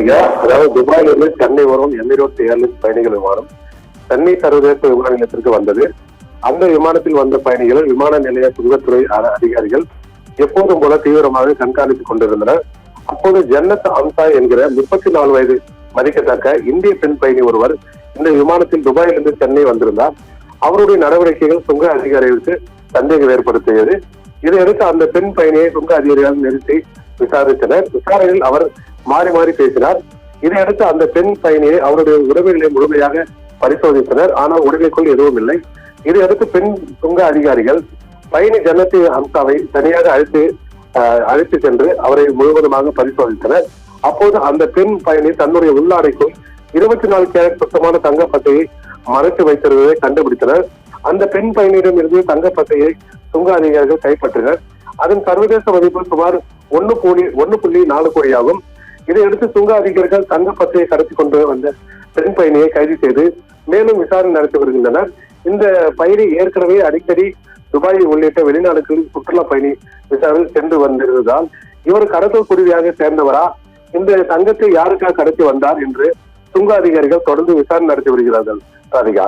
அதாவது துபாயிலிருந்து சென்னை வரும் எமிரேட்ஸ் ஏர்லைன்ஸ் பயணிகள் விமானம் சென்னை சர்வதேச விமான நிலையத்திற்கு வந்தது. அந்த விமானத்தில் வந்த பயணிகள் விமான நிலைய சுங்கத்துறை அதிகாரிகள் எப்போதும் போல தீவிரமாக கண்காணித்துக் கொண்டிருந்தனர். அப்போது ஜன்னத் அம்சாய் என்கிற 34 வயது மதிக்கத்தக்க இந்திய பெண் பயணி ஒருவர் இந்த விமானத்தில் துபாயிலிருந்து சென்னை வந்திருந்தார். அவருடைய நடவடிக்கைகள் சுங்க அதிகாரிகளுக்கு சந்தேகம் ஏற்படுத்தியது. இதையடுத்து அந்த பெண் பயணியை சுங்க அதிகாரிகள் நிறுத்தி விசாரித்தனர். விசாரணையில் அவர் மாறி மாறி பேசினார். இதையடுத்து அந்த பெண் பயணியை அவருடைய உடமைகளை முழுமையாக பரிசோதித்தனர். ஆனால் உடலுக்குள் எதுவும் இல்லை. இதையடுத்து பெண் சுங்க அதிகாரிகள் பயணி ஜன்னத் அம்சாவை தனியாக அழைத்து சென்று அவரை முழுவதுமாக பரிசோதித்தனர். அப்போது அந்த பெண் பயணி தன்னுடைய உள்ளாடைக்குள் 24 கேரட் சுத்தமான தங்கப்பட்டையை மறைத்து வைத்திருந்ததை கண்டுபிடித்தனர். அந்த பெண் பயணியிடம் இருந்து தங்கப்பட்டையை சுங்க அதிகாரிகள் கைப்பற்றினர். அதன் சர்வதேச மதிப்பு சுமார் 1.4 கோடி ஆகும். இதையடுத்து சுங்க அதிகாரிகள் தங்கப்பட்டையை கடத்தி கொண்டு வந்த பெண் பயணியை கைது செய்து மேலும் விசாரணை நடத்தி வருகின்றனர். இந்த பயணி ஏற்கனவே அடிக்கடி துபாய் உள்ளிட்ட வெளிநாடுகளில் சுற்றுலா பயணி விசாவில் சென்று வந்திருந்ததால் இவர் கடத்தல் குருவியாக சேர்ந்தவரா, இந்த தங்கத்தை யாருக்காக கடத்தி வந்தார் என்று சுங்க அதிகாரிகள் தொடர்ந்து விசாரணை நடத்தி வருகிறார்கள். ராதிகா.